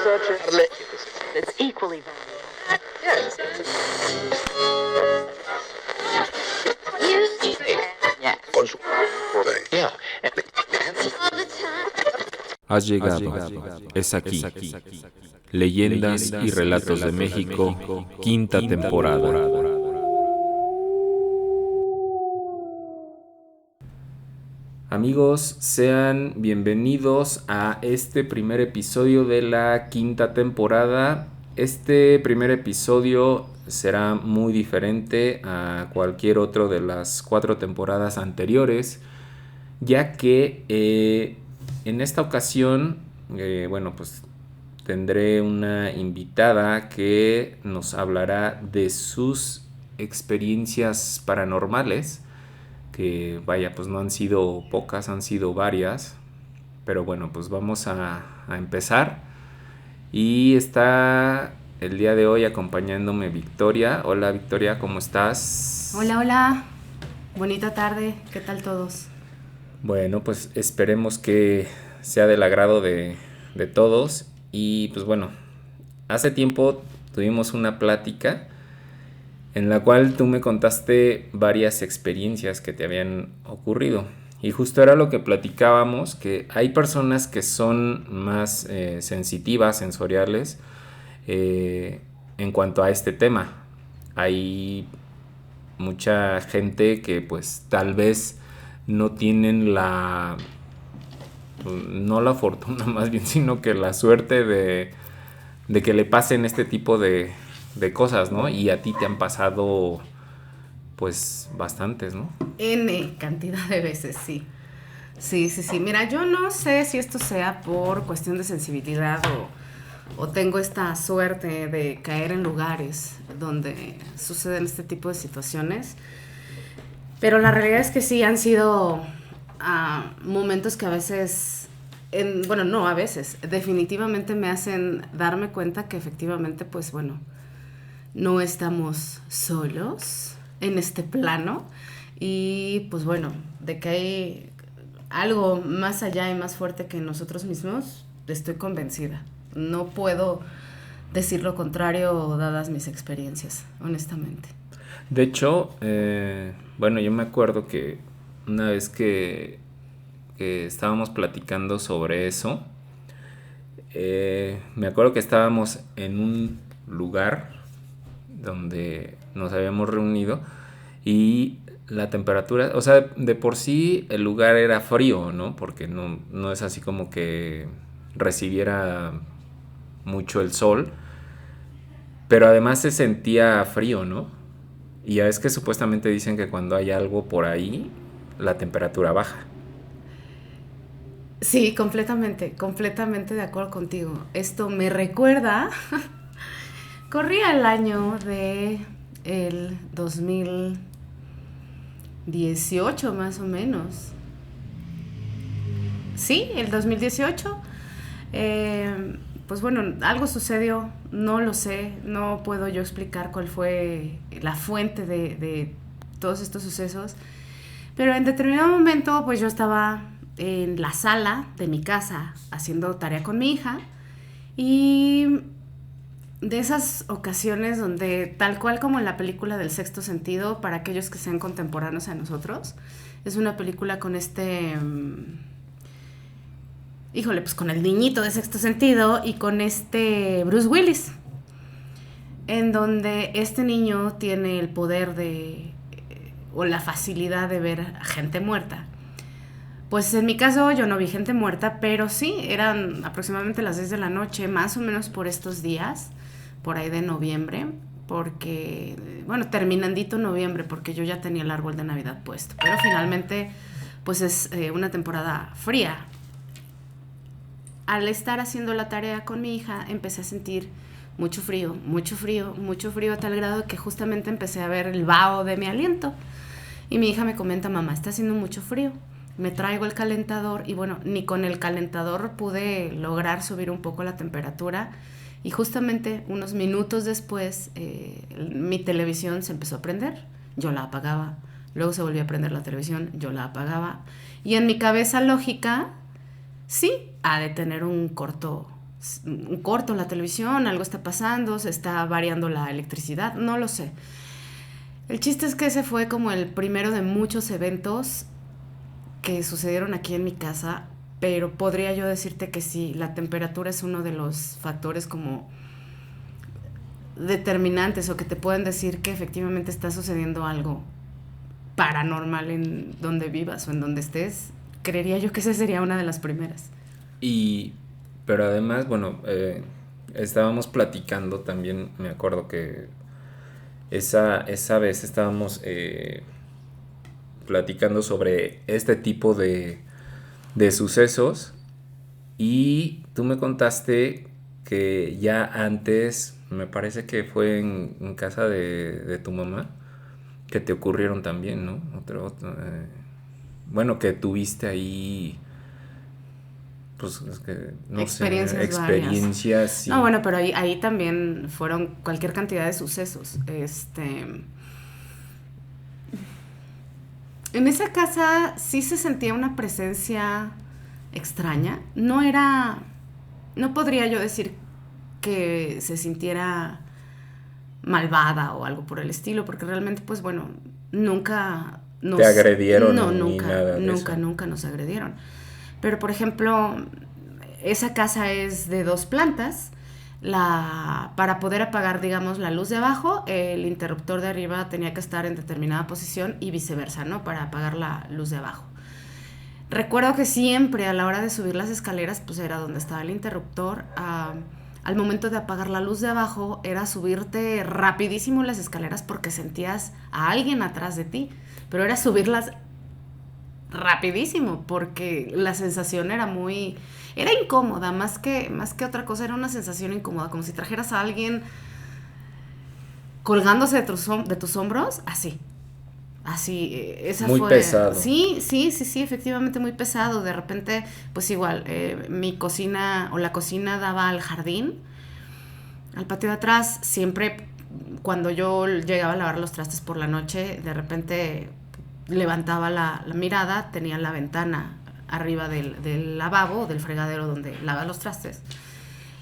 That's equally valuable. Yes. Yeah. Yeah. Has llegado, es aquí. Leyendas y relatos de México, quinta temporada. Amigos, sean bienvenidos a este primer episodio de la quinta temporada. Este primer episodio será muy diferente a cualquier otro de las 4 temporadas anteriores, ya que en esta ocasión, pues tendré una invitada que nos hablará de sus experiencias paranormales, que pues no han sido pocas, han sido varias, pero bueno, pues vamos a empezar. Y está el día de hoy acompañándome Victoria. Hola Victoria, ¿cómo estás? Hola, bonita tarde, ¿qué tal todos? Bueno, pues esperemos que sea del agrado de todos. Y pues bueno, hace tiempo tuvimos una plática en la cual tú me contaste varias experiencias que te habían ocurrido. Y justo era lo que platicábamos, que hay personas que son más sensitivas, sensoriales, en cuanto a este tema. Hay mucha gente que pues tal vez no tienen no la fortuna más bien, sino que la suerte de que le pasen este tipo de cosas, ¿no? Y a ti te han pasado pues bastantes, ¿no? N cantidad de veces, sí. Sí. Mira, yo no sé si esto sea por cuestión de sensibilidad o tengo esta suerte de caer en lugares donde suceden este tipo de situaciones, pero la realidad es que sí han sido momentos que a veces, definitivamente me hacen darme cuenta que efectivamente, pues bueno, no estamos solos en este plano y pues bueno, de que hay algo más allá y más fuerte que nosotros mismos, estoy convencida. No puedo decir lo contrario dadas mis experiencias, honestamente. De hecho, yo me acuerdo que una vez que estábamos platicando sobre eso, me acuerdo que estábamos en un lugar donde nos habíamos reunido y la temperatura, o sea, de por sí el lugar era frío, ¿no? Porque no es así como que recibiera mucho el sol, pero además se sentía frío, ¿no? Y ya es que supuestamente dicen que cuando hay algo por ahí, la temperatura baja. Sí, completamente de acuerdo contigo. Esto me recuerda, corría el año de el 2018 más o menos. Sí, el 2018. Pues bueno, algo sucedió, no lo sé, no puedo yo explicar cuál fue la fuente de todos estos sucesos, pero en determinado momento pues yo estaba en la sala de mi casa haciendo tarea con mi hija y de esas ocasiones donde tal cual como en la película del Sexto Sentido, para aquellos que sean contemporáneos a nosotros, es una película con con el niñito de Sexto Sentido y con Bruce Willis, en donde este niño tiene el poder o la facilidad de ver a gente muerta. Pues en mi caso yo no vi gente muerta, pero sí, eran aproximadamente las 10 de la noche, más o menos por estos días, por ahí de noviembre, porque, terminandito noviembre, porque yo ya tenía el árbol de Navidad puesto, pero finalmente, pues es una temporada fría. Al estar haciendo la tarea con mi hija, empecé a sentir mucho frío, a tal grado que justamente empecé a ver el vaho de mi aliento. Y mi hija me comenta, mamá, está haciendo mucho frío. Me traigo el calentador y ni con el calentador pude lograr subir un poco la temperatura. Y justamente unos minutos después, mi televisión se empezó a prender. Yo la apagaba. Luego se volvió a prender la televisión, yo la apagaba. Y en mi cabeza lógica, sí, ha de tener un cortocircuito un corto en la televisión, algo está pasando, se está variando la electricidad, no lo sé. El chiste es que ese fue como el primero de muchos eventos que sucedieron aquí en mi casa, pero podría yo decirte que sí, la temperatura es uno de los factores como determinantes o que te pueden decir que efectivamente está sucediendo algo paranormal en donde vivas o en donde estés. Creería yo que esa sería una de las primeras. Pero además, bueno, estábamos platicando también, me acuerdo que esa vez estábamos platicando sobre este tipo de sucesos y tú me contaste que ya antes, me parece que fue en casa de tu mamá, que te ocurrieron también, ¿no? Bueno, que tuviste ahí, pues es que no experiencias sé, experiencias. Sí. No, bueno, pero ahí también fueron cualquier cantidad de sucesos. En esa casa sí se sentía una presencia extraña. No podría yo decir que se sintiera malvada o algo por el estilo, porque realmente, pues bueno, nunca nos... ¿Te agredieron? No, ni nada de eso. Nunca nos agredieron. Pero, por ejemplo, esa casa es de 2 plantas. Para poder apagar, digamos, la luz de abajo, el interruptor de arriba tenía que estar en determinada posición y viceversa, ¿no? Para apagar la luz de abajo. Recuerdo que siempre a la hora de subir las escaleras, pues era donde estaba el interruptor. Al momento de apagar la luz de abajo, era subirte rapidísimo las escaleras porque sentías a alguien atrás de ti. Pero era subirlas rapidísimo porque la sensación era incómoda, más que otra cosa, era una sensación incómoda, como si trajeras a alguien colgándose de tus hombros, así, esa muy fue... pesado. Sí, efectivamente muy pesado. De repente, pues igual, mi cocina o la cocina daba al jardín, al patio de atrás. Siempre cuando yo llegaba a lavar los trastes por la noche, de repente levantaba la mirada, tenía la ventana arriba del lavabo, del fregadero donde lavas los trastes.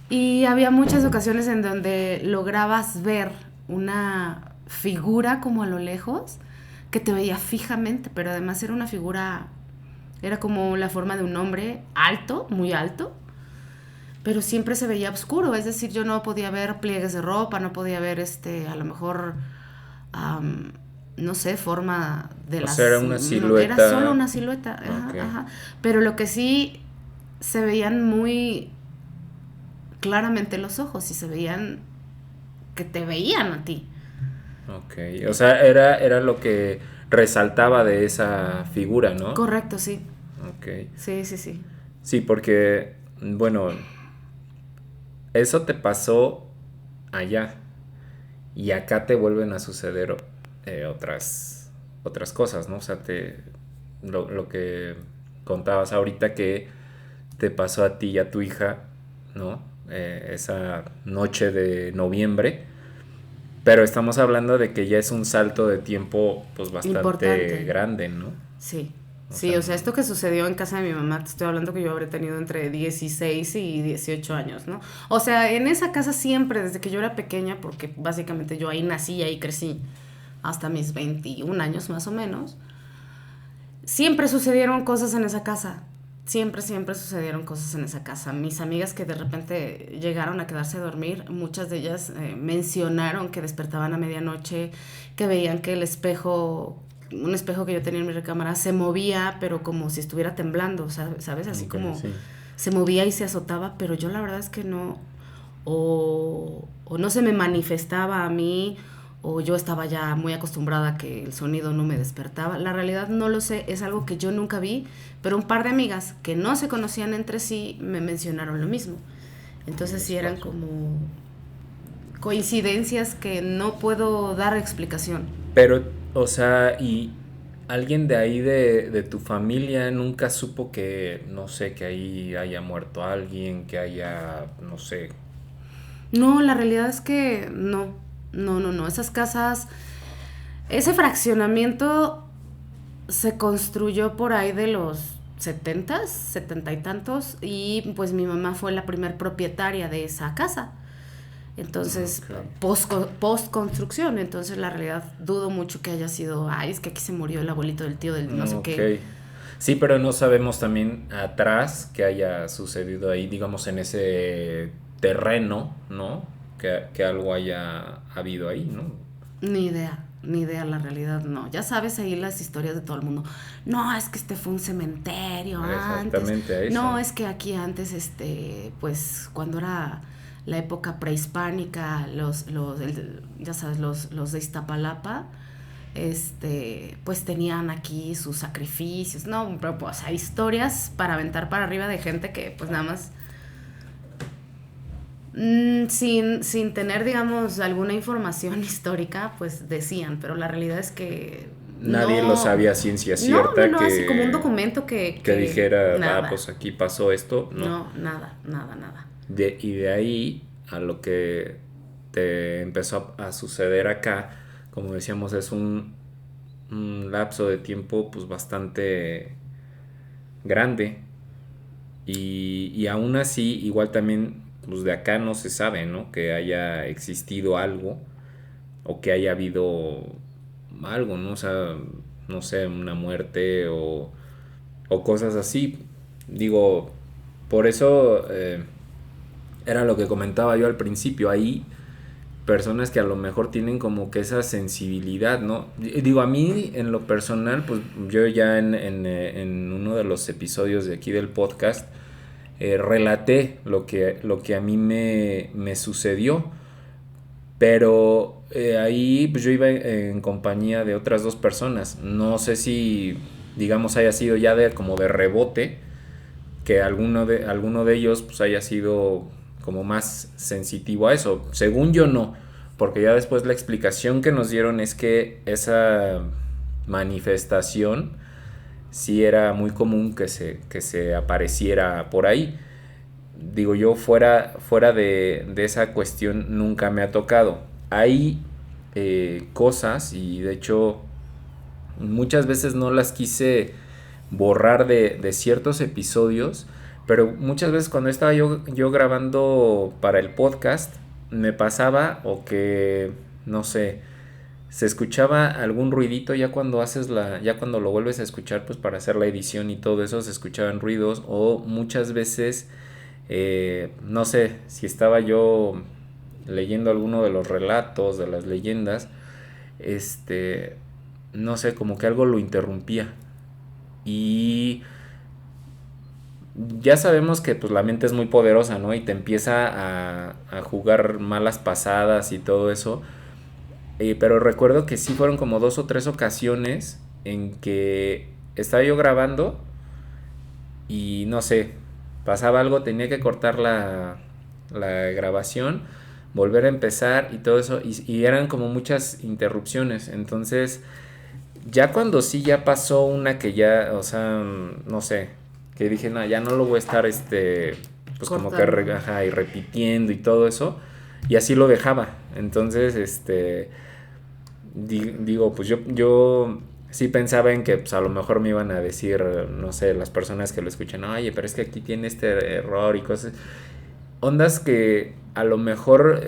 Y había muchas ocasiones en donde lograbas ver una figura como a lo lejos que te veía fijamente, pero además era una figura, era como la forma de un hombre alto, muy alto, pero siempre se veía oscuro. Es decir, yo no podía ver pliegues de ropa, no podía ver a lo mejor... no sé, forma de las... O sea, era una silueta. Era solo una silueta, Okay. ajá. Pero lo que sí se veían muy claramente los ojos y se veían que te veían a ti. Ok, o sea, era lo que resaltaba de esa figura, ¿no? Correcto, sí. Ok. Sí. Sí, porque, bueno, eso te pasó allá y acá te vuelven a suceder otras cosas, ¿no? O sea, lo que contabas ahorita que te pasó a ti y a tu hija, ¿no? Esa noche de noviembre, pero estamos hablando de que ya es un salto de tiempo pues bastante importante, grande, ¿no? Sí. O sea, esto que sucedió en casa de mi mamá, te estoy hablando que yo habré tenido entre 16 y 18 años, ¿no? O sea, en esa casa siempre, desde que yo era pequeña, porque básicamente yo ahí nací y ahí crecí, hasta mis 21 años más o menos, siempre sucedieron cosas en esa casa. Siempre sucedieron cosas en esa casa. Mis amigas que de repente llegaron a quedarse a dormir, muchas de ellas mencionaron que despertaban a medianoche, que veían que un espejo que yo tenía en mi recámara se movía, pero como si estuviera temblando, ¿sabes? Así Okay, como sí. se movía y se azotaba, pero yo la verdad es que no, o no se me manifestaba a mí, o yo estaba ya muy acostumbrada a que el sonido no me despertaba. La realidad no lo sé, es algo que yo nunca vi, pero un par de amigas que no se conocían entre sí me mencionaron lo mismo. Entonces sí eran como coincidencias que no puedo dar explicación. Pero, o sea, y alguien de ahí de tu familia nunca supo que, no sé, que ahí haya muerto alguien, que haya, no sé. No, la realidad es que no. Esas casas, ese fraccionamiento se construyó por ahí de los 70s, 70 y tantos, y pues mi mamá fue la primer propietaria de esa casa. Entonces, post construcción, entonces la realidad dudo mucho que haya sido, ay, es que aquí se murió el abuelito del tío del no sé qué. Sí, pero no sabemos también atrás qué haya sucedido ahí, digamos, en ese terreno, ¿no? Que algo haya habido ahí, ¿no? Ni idea, la realidad no. Ya sabes ahí las historias de todo el mundo. No, es que este fue un cementerio antes. Exactamente, eso. No, es que aquí antes, pues cuando era la época prehispánica, ya sabes, los de Iztapalapa, pues tenían aquí sus sacrificios. No, pero pues hay historias para aventar para arriba de gente que pues nada más sin tener, digamos, alguna información histórica, pues decían, pero la realidad es que nadie lo sabía a ciencia cierta. No, así como un documento que dijera, nada. Pues aquí pasó esto. No, nada. Y de ahí a lo que te empezó a suceder acá, como decíamos, es un lapso de tiempo pues bastante grande. Y aún así, igual también, pues de acá no se sabe, ¿no? Que haya existido algo o que haya habido algo, ¿no? O sea, no sé, una muerte o cosas así. Digo, por eso era lo que comentaba yo al principio. Hay personas que a lo mejor tienen como que esa sensibilidad, ¿no? Digo, a mí en lo personal, pues yo ya en uno de los episodios de aquí del podcast relaté lo que a mí me sucedió, pero ahí pues yo iba en compañía de otras 2 personas. No sé si, digamos, haya sido ya como de rebote, que alguno de ellos pues haya sido como más sensitivo a eso. Según yo no, porque ya después la explicación que nos dieron es que esa manifestación sí era muy común que se apareciera por ahí. Digo, yo fuera de esa cuestión nunca me ha tocado. Hay cosas, y de hecho muchas veces no las quise borrar de ciertos episodios, pero muchas veces cuando estaba yo grabando para el podcast me pasaba, o que no sé, se escuchaba algún ruidito ya cuando ya cuando lo vuelves a escuchar, pues para hacer la edición y todo eso, se escuchaban ruidos. O muchas veces no sé, si estaba yo leyendo alguno de los relatos, de las leyendas, no sé, como que algo lo interrumpía. Y ya sabemos que pues la mente es muy poderosa, ¿no? Y te empieza a jugar malas pasadas y todo eso. Pero recuerdo que sí fueron como 2 o 3 ocasiones en que estaba yo grabando y no sé, pasaba algo, tenía que cortar la grabación, volver a empezar y todo eso. Y eran como muchas interrupciones. Entonces, ya cuando sí ya pasó una que ya, o sea, no sé, que dije, no, ya no lo voy a estar, pues cortando, como que y repitiendo y todo eso, y así lo dejaba. Entonces, digo, pues yo sí pensaba en que pues a lo mejor me iban a decir, no sé, las personas que lo escuchan, oye, pero es que aquí tiene este error y cosas, ondas que a lo mejor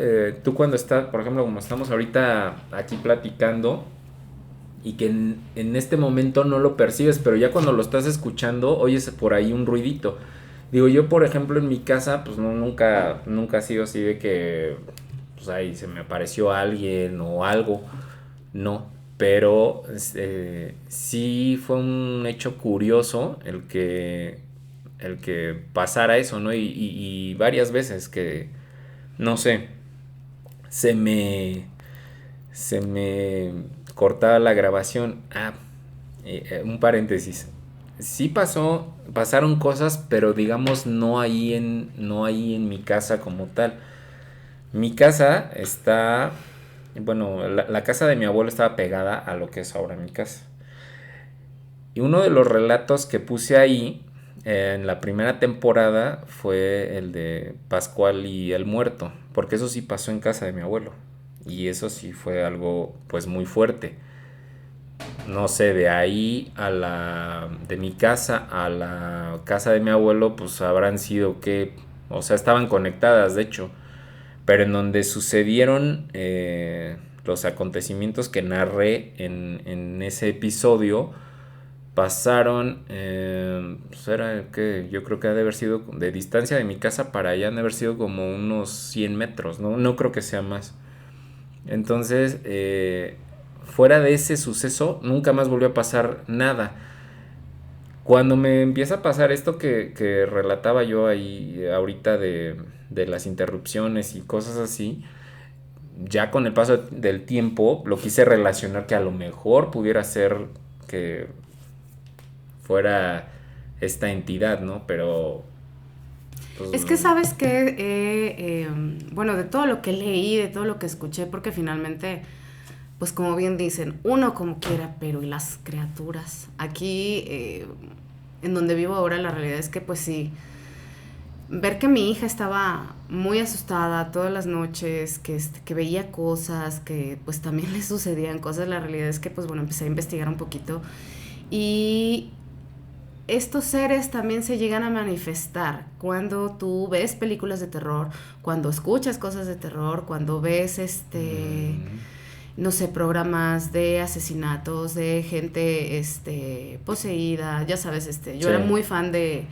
tú cuando estás, por ejemplo, como estamos ahorita aquí platicando, y que en este momento no lo percibes, pero ya cuando lo estás escuchando, oyes por ahí un ruidito. Digo, yo por ejemplo en mi casa, pues no, nunca ha sido así de que, pues ahí se me apareció alguien o algo, no. Pero sí fue un hecho curioso el que pasara eso, ¿no? Y varias veces que, no sé, se me cortaba la grabación. Un paréntesis. Sí pasaron cosas, pero digamos no ahí en mi casa como tal. Mi casa está, bueno, la casa de mi abuelo estaba pegada a lo que es ahora mi casa. Y uno de los relatos que puse ahí en la primera temporada fue el de Pascual y el muerto, porque eso sí pasó en casa de mi abuelo. Y eso sí fue algo pues muy fuerte. no sé, de ahí de mi casa a la casa de mi abuelo, pues habrán sido o sea, estaban conectadas, de hecho, pero en donde sucedieron los acontecimientos que narré en ese episodio, pasaron, pues era que yo creo que ha de haber sido de distancia de mi casa para allá, han de haber sido como unos 100 metros, no creo que sea más. Entonces, fuera de ese suceso, nunca más volvió a pasar nada. Cuando me empieza a pasar esto que relataba yo ahí ahorita de las interrupciones y cosas así, ya con el paso del tiempo lo quise relacionar que a lo mejor pudiera ser que fuera esta entidad, ¿no? Pero... pues, Es que sabes que, bueno, de todo lo que leí, de todo lo que escuché, porque finalmente, pues como bien dicen, uno como quiera, pero ¿y las criaturas? Aquí, en donde vivo ahora, la realidad es que pues sí, ver que mi hija estaba muy asustada todas las noches, que veía cosas, que pues también le sucedían cosas, la realidad es que pues bueno, empecé a investigar un poquito y estos seres también se llegan a manifestar cuando tú ves películas de terror, cuando escuchas cosas de terror, cuando ves no sé, programas de asesinatos, de gente poseída, ya sabes, yo era muy fan de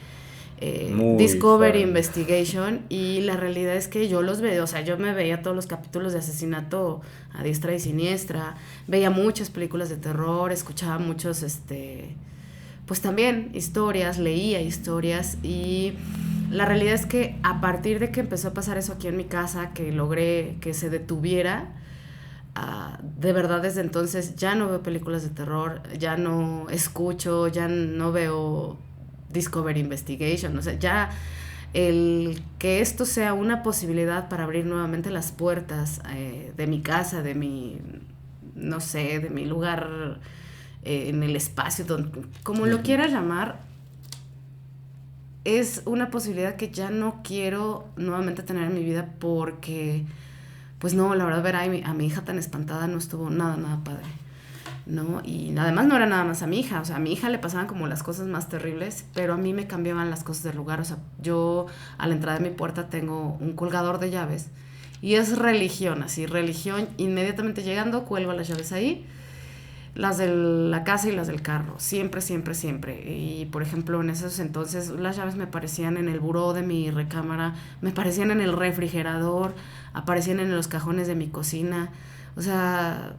Discovery Investigation y la realidad es que yo los veo, o sea, yo me veía todos los capítulos de asesinato a diestra y siniestra, veía muchas películas de terror, escuchaba muchos, pues también historias, leía historias y la realidad es que a partir de que empezó a pasar eso aquí en mi casa, que logré que se detuviera, de verdad desde entonces ya no veo películas de terror, ya no escucho, ya no veo Discovery Investigation, o sea, ya el que esto sea una posibilidad para abrir nuevamente las puertas de mi casa, de mi, no sé, de mi lugar en el espacio, como lo quieras llamar, es una posibilidad que ya no quiero nuevamente tener en mi vida porque, pues no, la verdad ver a mi hija tan espantada no estuvo nada padre, ¿no? Y además no era nada más a mi hija, o sea, a mi hija le pasaban como las cosas más terribles, pero a mí me cambiaban las cosas del lugar, o sea, yo a la entrada de mi puerta tengo un colgador de llaves y es religión, así, religión, inmediatamente llegando cuelgo las llaves ahí, las de la casa y las del carro, siempre. Y por ejemplo, en esos entonces las llaves me aparecían en el buró de mi recámara, me aparecían en el refrigerador, aparecían en los cajones de mi cocina. O sea,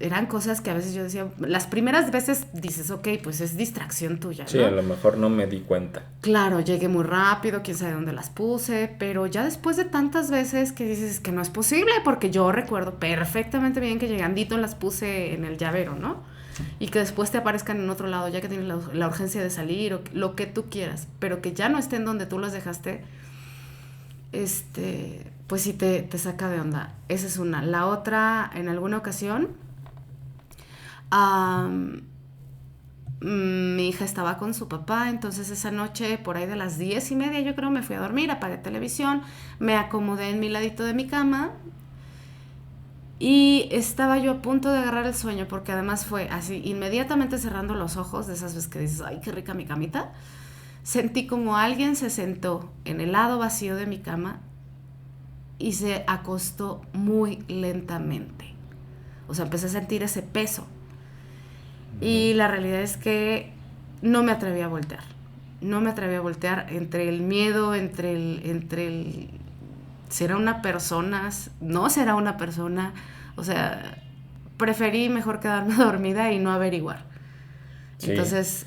eran cosas que a veces yo decía, las primeras veces dices, ok, pues es distracción tuya, ¿no? Sí, a lo mejor no me di cuenta. Claro, llegué muy rápido, quién sabe dónde las puse, pero ya después de tantas veces que dices que no es posible, porque yo recuerdo perfectamente bien que llegandito las puse en el llavero, ¿no? Y que después te aparezcan en otro lado, ya que tienes la urgencia de salir o lo que tú quieras, pero que ya no estén donde tú las dejaste, pues sí te saca de onda. Esa es una. La otra, en alguna ocasión, mi hija estaba con su papá, entonces esa noche por ahí de las 10:30 yo creo me fui a dormir, apagué televisión, me acomodé en mi ladito de mi cama y estaba yo a punto de agarrar el sueño porque además fue así, inmediatamente cerrando los ojos, de esas veces que dices, ay, qué rica mi camita, sentí como alguien se sentó en el lado vacío de mi cama y se acostó muy lentamente, o sea, empecé a sentir ese peso. Y la realidad es que no me atreví a voltear. No me atreví a voltear entre el miedo, entre el ¿será una persona? ¿No será una persona? O sea, preferí mejor quedarme dormida y no averiguar. Sí. Entonces,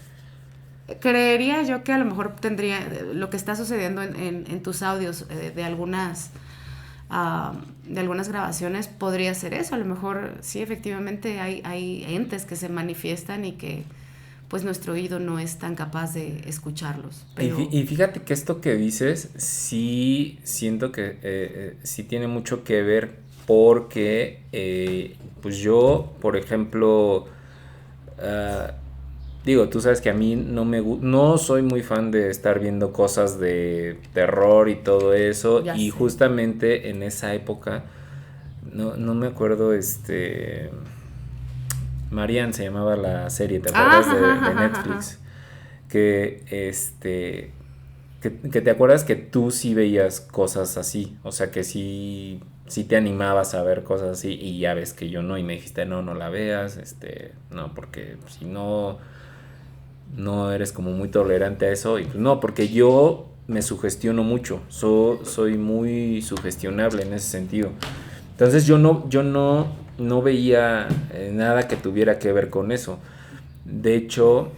creería yo que a lo mejor tendría lo que está sucediendo en tus audios de algunas grabaciones podría ser eso. A lo mejor sí, efectivamente hay entes que se manifiestan y que pues nuestro oído no es tan capaz de escucharlos. Pero... Y fíjate que esto que dices sí siento que sí tiene mucho que ver porque pues yo, por ejemplo, digo, tú sabes que a mí no soy muy fan de estar viendo cosas de terror y todo eso. Ya y sé. Justamente en esa época, no me acuerdo Marianne se llamaba la serie, ¿te acuerdas de Netflix? Ajá. Que te acuerdas que tú sí veías cosas así, o sea que sí te animabas a ver cosas así y ya ves que yo no, y me dijiste no la veas, no, porque si no eres como muy tolerante a eso, y pues no, porque yo me sugestiono mucho, soy muy sugestionable en ese sentido. Entonces yo no veía nada que tuviera que ver con eso. De hecho,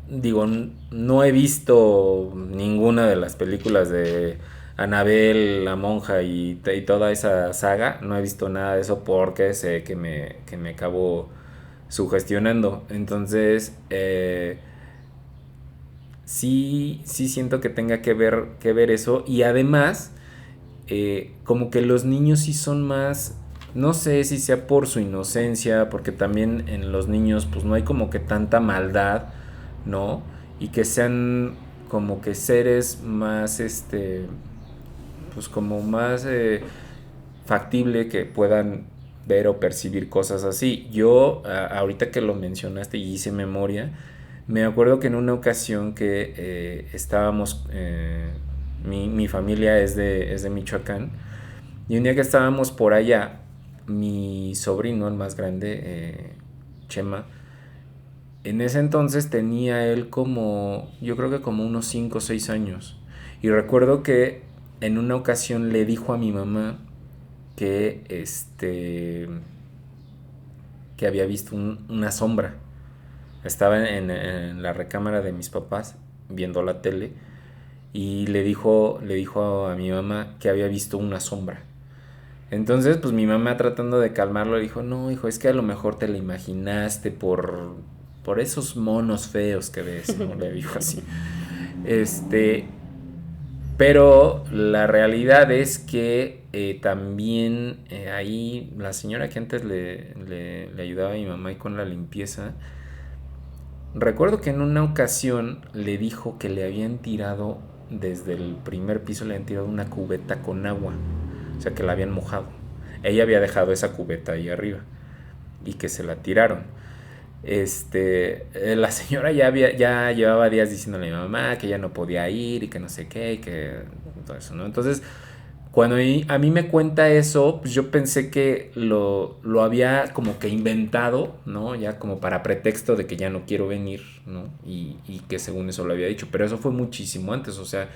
digo, no he visto ninguna de las películas de Annabelle, la monja y toda esa saga. No he visto nada de eso porque sé que me acabo sugestionando. Entonces, sí siento que tenga que ver eso. Y además, como que los niños sí son más, no sé si sea por su inocencia, porque también en los niños pues no hay como que tanta maldad, ¿no? Y que sean como que seres más, pues como más factible que puedan ver o percibir cosas así. Yo, ahorita que lo mencionaste y hice memoria, me acuerdo que en una ocasión que estábamos, mi familia es de Michoacán, y un día que estábamos por allá, mi sobrino, el más grande, Chema, en ese entonces tenía él yo creo que como unos 5 o 6 años. Y recuerdo que en una ocasión le dijo a mi mamá que, que había visto una sombra. Estaba en la recámara de mis papás viendo la tele y le dijo a mi mamá que había visto una sombra. Entonces, pues mi mamá, tratando de calmarlo, le dijo, no, hijo, es que a lo mejor te la imaginaste por esos monos feos que ves, ¿no? Le dijo así. Pero la realidad es que también ahí la señora que antes le ayudaba a mi mamá y con la limpieza, recuerdo que en una ocasión le dijo que le habían tirado desde el primer piso, le habían tirado una cubeta con agua, o sea que la habían mojado. Ella había dejado esa cubeta ahí arriba y que se la tiraron. La señora ya llevaba días diciéndole a mi mamá que ya no podía ir y que no sé qué, y que todo eso, ¿no? Entonces, cuando a mí me cuenta eso, pues yo pensé que lo había como que inventado, ¿no? Ya como para pretexto de que ya no quiero venir, ¿no? Y que según eso lo había dicho, pero eso fue muchísimo antes, o sea,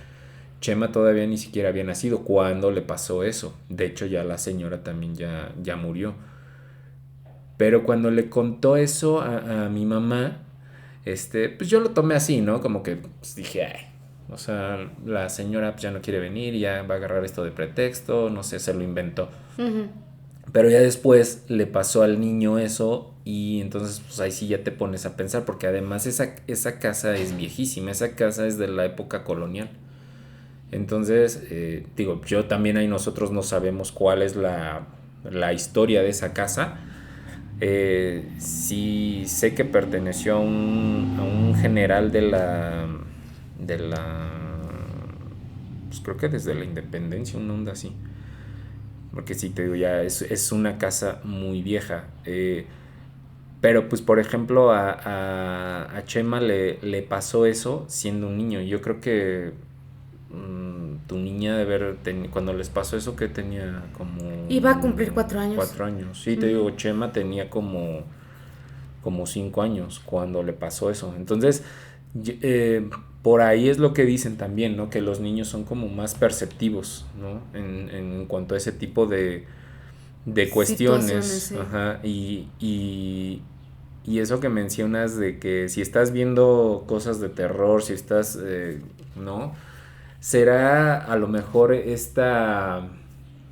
Chema todavía ni siquiera había nacido cuando le pasó eso. De hecho, ya la señora también ya murió. Pero cuando le contó eso a mi mamá, pues yo lo tomé así, ¿no? Como que pues dije, ay, o sea, la señora pues ya no quiere venir, ya va a agarrar esto de pretexto, no sé, se lo inventó. Uh-huh. Pero ya después le pasó al niño eso y entonces pues ahí sí ya te pones a pensar, porque además esa casa es viejísima, esa casa es de la época colonial. Entonces, digo, yo también ahí nosotros no sabemos cuál es la historia de esa casa. Sí sé que perteneció a un general de la pues creo que desde la independencia, una onda así, porque sí te digo, ya es una casa muy vieja. Pero pues por ejemplo a Chema le pasó eso siendo un niño. Yo creo que tu niña cuando les pasó eso, que tenía como... Iba a cumplir 4 años. 4 años, sí, te digo, Chema tenía como 5 años cuando le pasó eso. Entonces, por ahí es lo que dicen también, ¿no? Que los niños son como más perceptivos, ¿no? En cuanto a ese tipo de cuestiones. Sí. Ajá, y eso que mencionas de que si estás viendo cosas de terror, si estás, ¿no? Será a lo mejor esta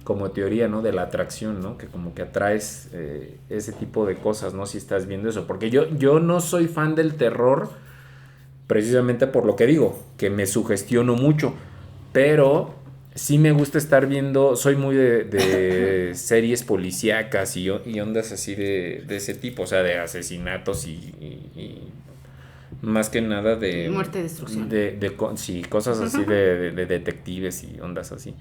como teoría, ¿no? De la atracción, ¿no? Que como que atraes ese tipo de cosas, ¿no? Si estás viendo eso. Porque yo no soy fan del terror precisamente por lo que digo, que me sugestiono mucho. Pero sí me gusta estar viendo, soy muy de series policíacas y ondas así de ese tipo, o sea, de asesinatos y más que nada de muerte y destrucción. Sí, cosas así de detectives y ondas así.